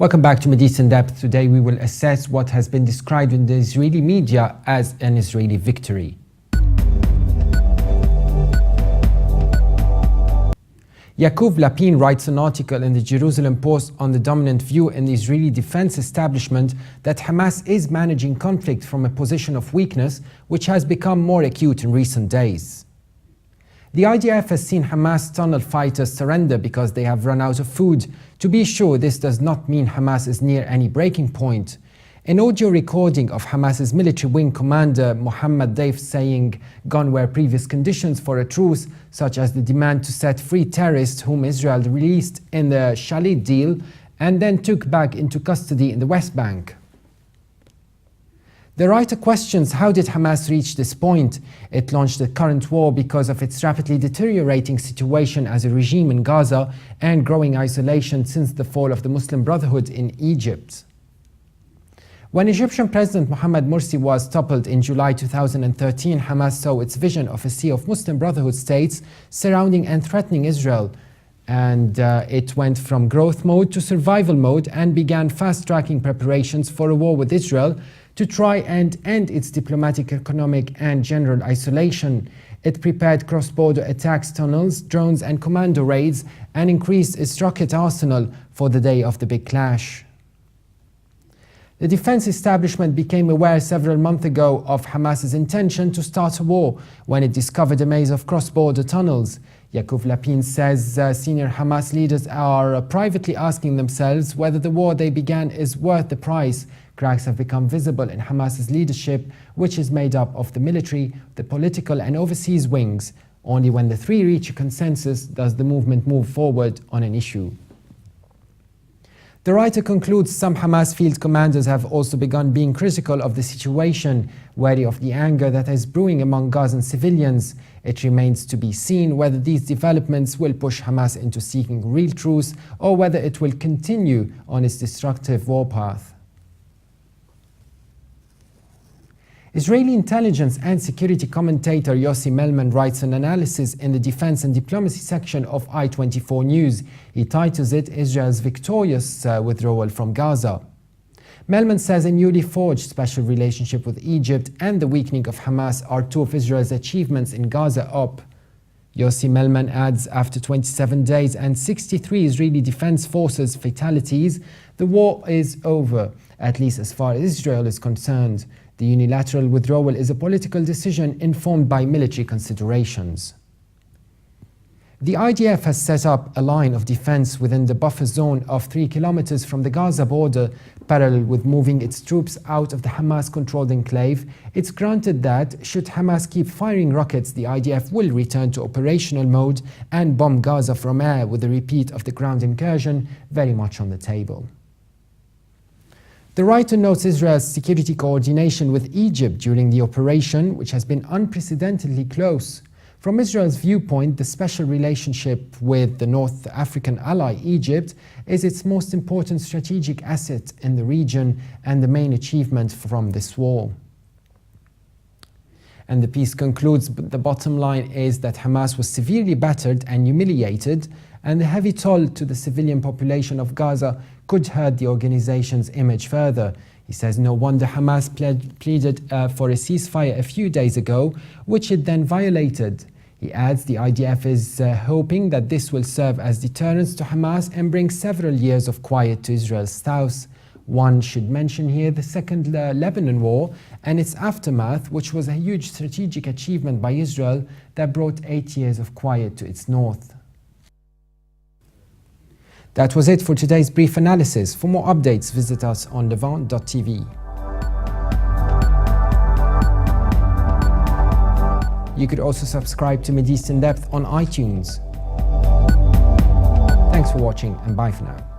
Welcome back to MidEast in Depth. Today we will assess what has been described in the Israeli media as an Israeli victory. Yaakov Lapin writes an article in the Jerusalem Post on the dominant view in the Israeli defense establishment that Hamas is managing conflict from a position of weakness, which has become more acute in recent days. The IDF has seen Hamas tunnel fighters surrender because they have run out of food. To be sure, this does not mean Hamas is near any breaking point. An audio recording of Hamas's military wing commander Mohammed Deif saying gone were previous conditions for a truce, such as the demand to set free terrorists whom Israel released in the Shalit deal and then took back into custody in the West Bank. The writer questions, how did Hamas reach this point? It launched the current war because of its rapidly deteriorating situation as a regime in Gaza and growing isolation since the fall of the Muslim Brotherhood in Egypt. When Egyptian President Mohamed Morsi was toppled in July 2013, Hamas saw its vision of a sea of Muslim Brotherhood states surrounding and threatening Israel. And it went from growth mode to survival mode and began fast-tracking preparations for a war with Israel to try and end its diplomatic, economic and general isolation. It prepared cross-border attacks, tunnels, drones and commando raids and increased its rocket arsenal for the day of the big clash. The defense establishment became aware several months ago of Hamas's intention to start a war when it discovered a maze of cross-border tunnels. Yaakov Lapin says senior Hamas leaders are privately asking themselves whether the war they began is worth the price. Cracks have become visible in Hamas's leadership, which is made up of the military, the political and overseas wings. Only when the three reach a consensus does the movement move forward on an issue. The writer concludes some Hamas field commanders have also begun being critical of the situation, wary of the anger that is brewing among Gazan civilians. It remains to be seen whether these developments will push Hamas into seeking real truce or whether it will continue on its destructive warpath. Israeli intelligence and security commentator Yossi Melman writes an analysis in the defense and diplomacy section of I-24 News. He titles it Israel's victorious withdrawal from Gaza. Melman says a newly forged special relationship with Egypt and the weakening of Hamas are two of Israel's achievements in Gaza op. Yossi Melman adds, after 27 days and 63 Israeli Defense Forces fatalities, the war is over, at least as far as Israel is concerned. The unilateral withdrawal is a political decision informed by military considerations. The IDF has set up a line of defense within the buffer zone of 3 kilometers from the Gaza border, parallel with moving its troops out of the Hamas-controlled enclave. It's granted that, should Hamas keep firing rockets, the IDF will return to operational mode and bomb Gaza from air, with a repeat of the ground incursion very much on the table. The writer notes Israel's security coordination with Egypt during the operation, which has been unprecedentedly close. From Israel's viewpoint, the special relationship with the North African ally Egypt is its most important strategic asset in the region and the main achievement from this war. And the piece concludes, but the bottom line is that Hamas was severely battered and humiliated, and the heavy toll to the civilian population of Gaza could hurt the organization's image further. He says no wonder Hamas pleaded for a ceasefire a few days ago, which it then violated. He adds the IDF is hoping that this will serve as deterrence to Hamas and bring several years of quiet to Israel's south. One should mention here the Second Lebanon War and its aftermath, which was a huge strategic achievement by Israel that brought 8 years of quiet to its north. That was it for today's brief analysis. For more updates, visit us on levant.tv. You could also subscribe to MidEast in Depth on iTunes. Thanks for watching and bye for now.